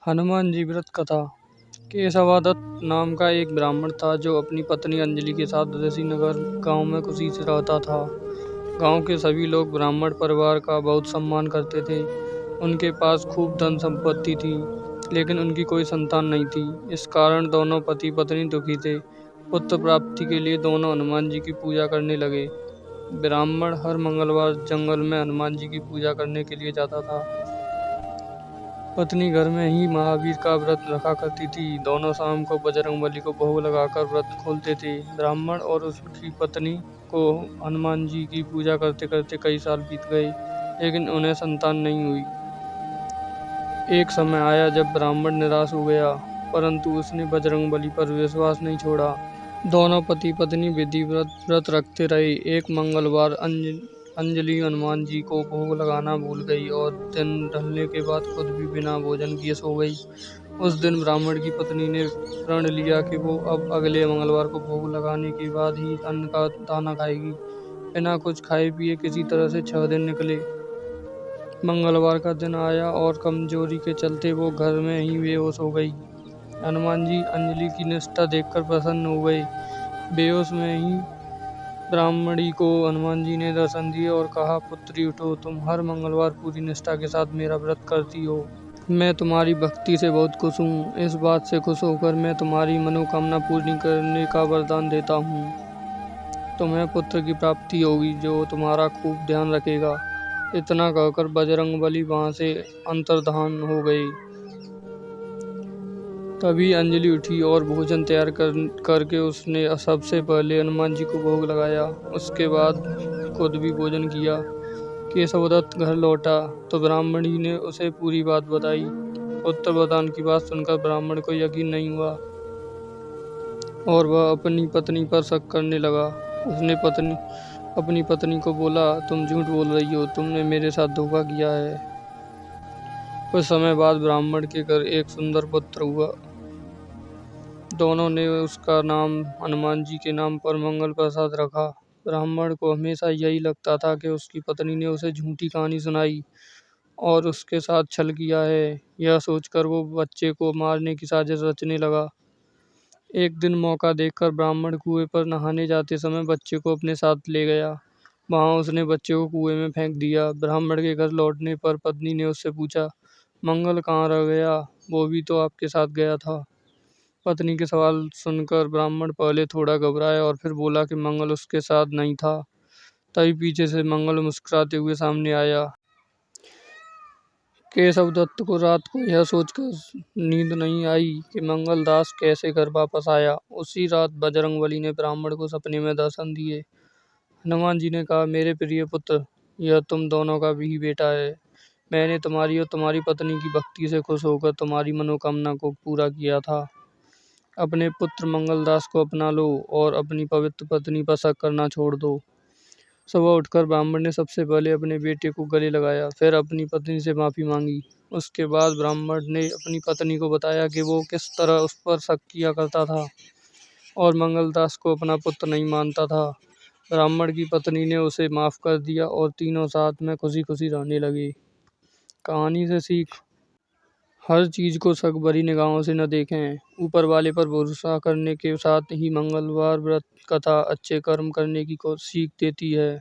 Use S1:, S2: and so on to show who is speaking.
S1: हनुमान जी व्रत कथा। केशवादत्त नाम का एक ब्राह्मण था जो अपनी पत्नी अंजलि के साथ ऋषिनगर गांव में खुशी से रहता था। गांव के सभी लोग ब्राह्मण परिवार का बहुत सम्मान करते थे। उनके पास खूब धन संपत्ति थी, लेकिन उनकी कोई संतान नहीं थी। इस कारण दोनों पति पत्नी दुखी थे। पुत्र प्राप्ति के लिए दोनों हनुमान जी की पूजा करने लगे। ब्राह्मण हर मंगलवार जंगल में हनुमान जी की पूजा करने के लिए जाता था। पत्नी घर में ही महावीर का व्रत रखा करती थी। दोनों शाम को बजरंगबली को भोग लगाकर व्रत खोलते थे। ब्राह्मण और उसकी पत्नी को हनुमान जी की पूजा करते करते कई साल बीत गए, लेकिन उन्हें संतान नहीं हुई। एक समय आया जब ब्राह्मण निराश हो गया, परंतु उसने बजरंगबली पर विश्वास नहीं छोड़ा। दोनों पति पत्नी विधि व्रत रखते रहे। एक मंगलवार अंजलि हनुमान जी को भोग लगाना भूल गई और दिन ढलने के बाद खुद भी बिना भोजन किए सो गई। उस दिन ब्राह्मण की पत्नी ने प्रण लिया कि वो अब अगले मंगलवार को भोग लगाने के बाद ही अन्न का दाना खाएगी। बिना कुछ खाए पिए किसी तरह से 6 दिन निकले। मंगलवार का दिन आया और कमजोरी के चलते वो घर में ही बेहोश हो गई। हनुमान जी अंजलि की निष्ठा देखकर प्रसन्न हो गए। बेहोश में ही ब्राह्मणी को हनुमान जी ने दर्शन दिए और कहा, पुत्री उठो, तुम हर मंगलवार पूरी निष्ठा के साथ मेरा व्रत करती हो। मैं तुम्हारी भक्ति से बहुत खुश हूँ। इस बात से खुश होकर मैं तुम्हारी मनोकामना पूरी करने का वरदान देता हूँ। तुम्हें पुत्र की प्राप्ति होगी जो तुम्हारा खूब ध्यान रखेगा। इतना कहकर बजरंगबली वहां से अंतर्धान हो गए। तभी अंजलि उठी और भोजन तैयार करके उसने सबसे पहले हनुमान जी को भोग लगाया। उसके बाद खुद भी भोजन किया। केशवदत्त घर लौटा तो ब्राह्मणी ने उसे पूरी बात बताई। पुत्र वरदान की बात सुनकर ब्राह्मण को यकीन नहीं हुआ और वह अपनी पत्नी पर शक करने लगा। उसने अपनी पत्नी को बोला, तुम झूठ बोल रही हो, तुमने मेरे साथ धोखा किया है। कुछ समय बाद ब्राह्मण के घर एक सुंदर पुत्र हुआ। दोनों ने उसका नाम हनुमान जी के नाम पर मंगल प्रसाद रखा। ब्राह्मण को हमेशा यही लगता था कि उसकी पत्नी ने उसे झूठी कहानी सुनाई और उसके साथ छल किया है। यह सोचकर वो बच्चे को मारने की साजिश रचने लगा। एक दिन मौका देखकर ब्राह्मण कुएं पर नहाने जाते समय बच्चे को अपने साथ ले गया। वहां उसने बच्चे को कुएं में फेंक दिया। ब्राह्मण के घर लौटने पर पत्नी ने उससे पूछा, मंगल कहाँ रह गया? वो भी तो आपके साथ गया था। पत्नी के सवाल सुनकर ब्राह्मण पहले थोड़ा घबराया और फिर बोला कि मंगल उसके साथ नहीं था। तभी पीछे से मंगल मुस्कुराते हुए सामने आया। केशवदत्त को रात को यह सोचकर नींद नहीं आई कि मंगल दास कैसे घर वापस आया। उसी रात बजरंगबली ने ब्राह्मण को सपने में दर्शन दिए। हनुमान जी ने कहा, मेरे प्रिय पुत्र, यह तुम दोनों का भी बेटा है। मैंने तुम्हारी और तुम्हारी पत्नी की भक्ति से खुश होकर तुम्हारी मनोकामना को पूरा किया था। अपने पुत्र मंगलदास को अपना लो और अपनी पवित्र पत्नी पर शक करना छोड़ दो। सुबह उठकर ब्राह्मण ने सबसे पहले अपने बेटे को गले लगाया, फिर अपनी पत्नी से माफी मांगी। उसके बाद ब्राह्मण ने अपनी पत्नी को बताया कि वो किस तरह उस पर शक किया करता था और मंगलदास को अपना पुत्र नहीं मानता था। ब्राह्मण की पत्नी ने उसे माफ कर दिया और तीनों साथ में खुशी खुशी रहने लगे। कहानी से सीख, हर चीज को शक भरी निगाहों से न देखें। ऊपर वाले पर भरोसा करने के साथ ही मंगलवार व्रत कथा अच्छे कर्म करने की सीख देती है।